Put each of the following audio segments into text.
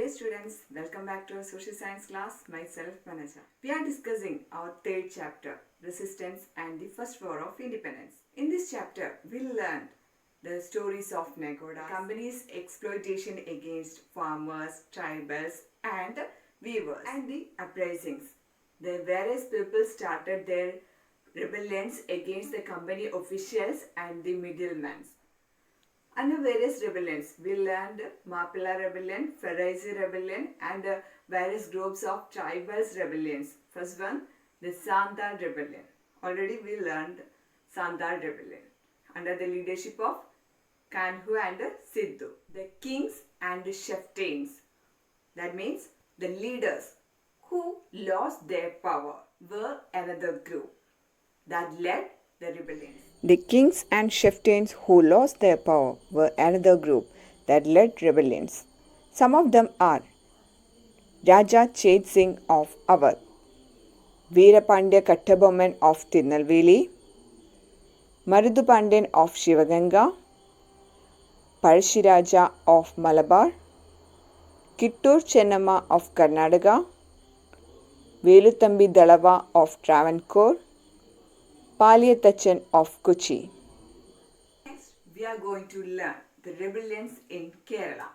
Dear students, welcome back to our social science class. Myself, VANAJA. We are discussing our third chapter, Resistance and the First War of Independence. In this chapter, we learned the stories of Nagoda, companies' exploitation against farmers, tribals, and weavers, and the uprisings. The various people started their rebellions against the company officials and the middlemen. Under various rebellions, we learned Mapilla rebellion, Pharaoh rebellion, and various groups of tribals rebellions. First one, the Santhal rebellion. Already we learned Santhal rebellion under the leadership of Kanhu and Sidhu. The kings and chieftains, that means the leaders who lost their power, were another group that led the rebellions. The kings and chieftains who lost their power were another group that led rebellions. Some of them are Raja Chet Singh of Awadh, Veerapandya Kattabomman of Tirunelveli, Marudhu Pandian of Shivaganga, Parashiraja of Malabar, Kittur Chennamma of Karnataka, Veluthambi Dalava of Travancore, Paliyatachan of Kochi. Next, we are going to learn the rebellions in Kerala.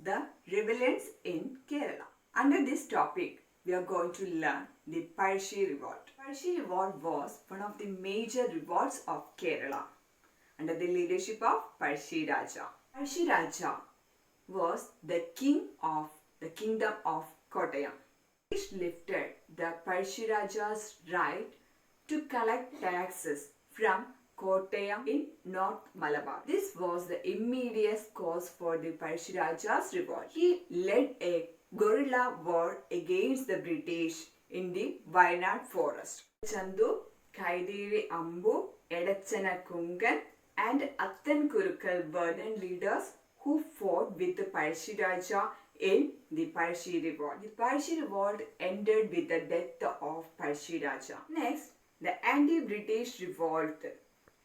The rebellions in Kerala. Under this topic, we are going to learn the Parshi revolt. Parshi revolt was one of the major revolts of Kerala under the leadership of Parshi Raja. Parshi Raja was the king of the kingdom of Kottayam. He lifted the Parshi Raja's right to collect taxes from Kottayam in North Malabar. This was the immediate cause for the Parshi Raja's revolt. He led a guerrilla war against the British in the Wayanad forest. Chandu, Kaidevi Ambu, Edachana Kungan and Attan Kurukal were the leaders who fought with the Parshi Raja in the Parshi revolt. The Parshi revolt ended with the death of Parshi Raja. Next, the anti-British revolt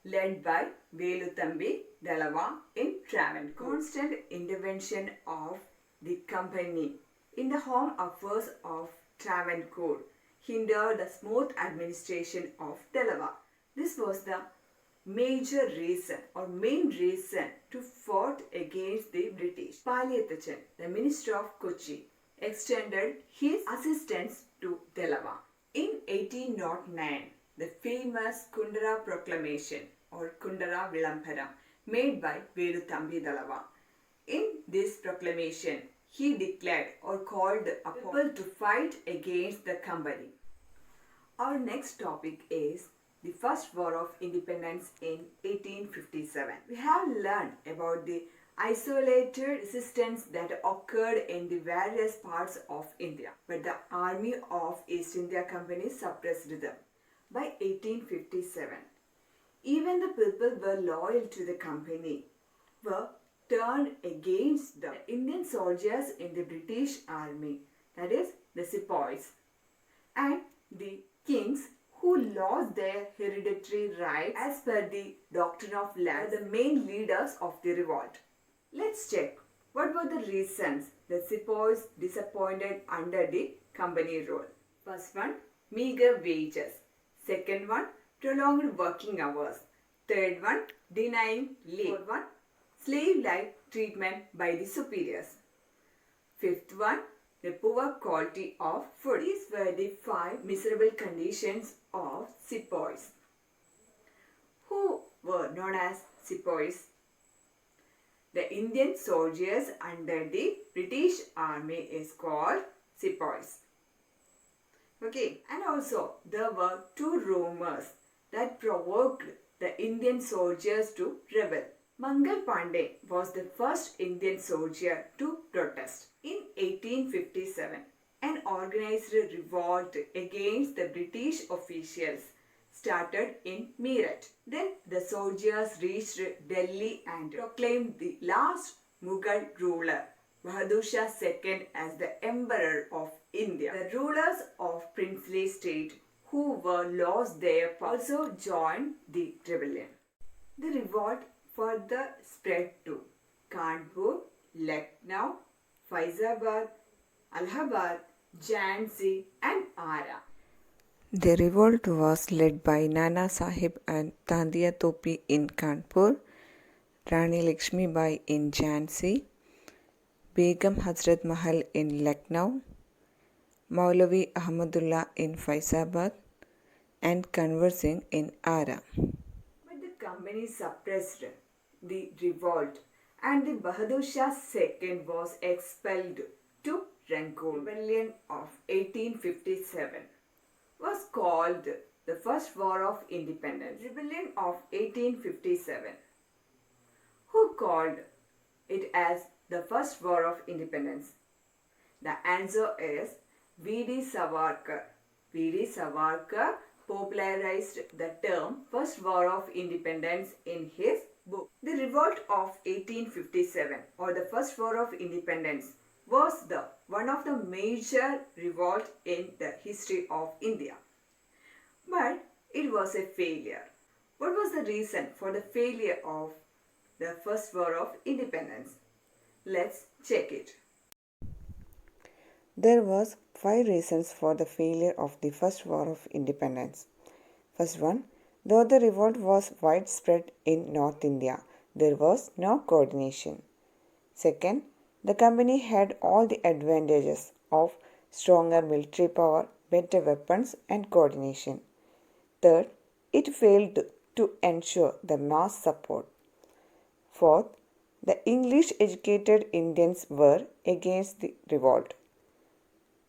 led by Veluthambi Dalava in Travancore. Constant intervention of the company in the home affairs of Travancore hindered the smooth administration of Dalava. This was the major reason or main reason to fight against the British. Paliyatachan, the minister of Kochi, extended his assistance to Dalava. In 1809, the famous Kundara proclamation or Kundara Vilambaram made by Veluthambi Dalava. In this proclamation, he declared or called upon people to fight against the company. Our next topic is the First War of Independence in 1857. We have learned about the isolated resistance that occurred in the various parts of India, but the army of East India Company suppressed them. By 1857, even the people were loyal to the company were turned against the Indian soldiers in the British army, that is the sepoys, and the kings who lost their hereditary rights as per the doctrine of land, the main leaders of the revolt. Let's check what were the reasons the sepoys disappointed under the company rule. First one, meager wages. Second one, prolonged working hours. Third one, denying leave. Fourth one, slave-like treatment by the superiors. Fifth one, the poor quality of food. These were the 5 miserable conditions of sepoys. Who were known as sepoys? The Indian soldiers under the British army is called sepoys. Okay, and also there were 2 rumors that provoked the Indian soldiers to rebel. Mangal Pandey was the first Indian soldier to protest. In 1857, an organized revolt against the British officials started in Meerut. Then the soldiers reached Delhi and proclaimed the last Mughal ruler, Bahadur Shah II, as the Emperor of India. The rulers of princely state who were lost their power also joined the rebellion. The revolt further spread to Kanpur, Lucknow, Faizabad, Allahabad, Jhansi and Ara. The revolt was led by Nana Sahib and Tandiya Topi in Kanpur, Rani Lakshmi Bai in Jhansi, Begum Hazrat Mahal in Lucknow, Maulavi Ahmadullah in Faizabad, and Kanwar Singh in Ara. But the company suppressed the revolt and the Bahadur Shah II was expelled to Rangoon. Rebellion of 1857 was called the First War of Independence. Rebellion of 1857. Who called it as the First War of Independence? The answer is V.D. Savarkar. V.D. Savarkar popularized the term First War of Independence in his book. The Revolt of 1857 or the First War of Independence was one of the major revolt in the history of India. But it was a failure. What was the reason for the failure of the First War of Independence? Let's check it. There was 5 reasons for the failure of the First War of Independence. First one, though the revolt was widespread in North India, there was no coordination. Second, the company had all the advantages of stronger military power, better weapons and coordination. Third, it failed to ensure the mass support. Fourth, the English educated Indians were against the revolt.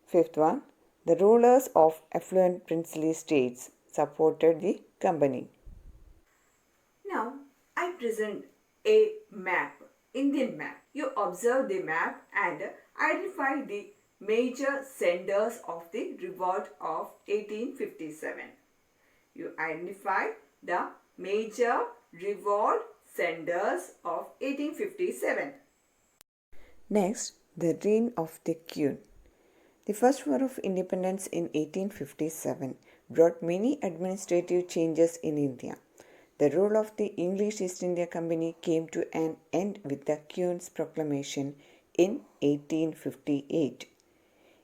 Fifth one, the rulers of affluent princely states supported the company. Now, I present a map, Indian map. You observe the map and identify the major centers of the revolt of 1857. You identify the major revolt centers of 1857. Next, the reign of the Queen. The First War of Independence in 1857 brought many administrative changes in India. The rule of the English East India Company came to an end with the Queen's proclamation in 1858.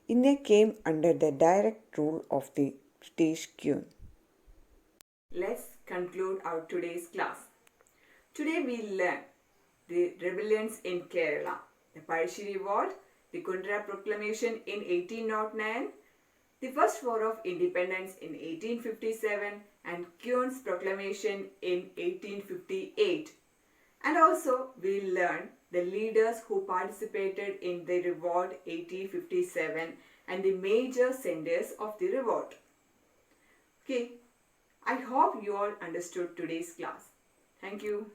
India came under the direct rule of the British Queen. Let's conclude our today's class. Today we learn the rebellions in Kerala, the Parishi Revolt, the Kundra Proclamation in 1809, the First War of Independence in 1857 and Queen's Proclamation in 1858. And also we learned the leaders who participated in the revolt 1857 and the major centers of the revolt. Okay, I hope you all understood today's class. Thank you.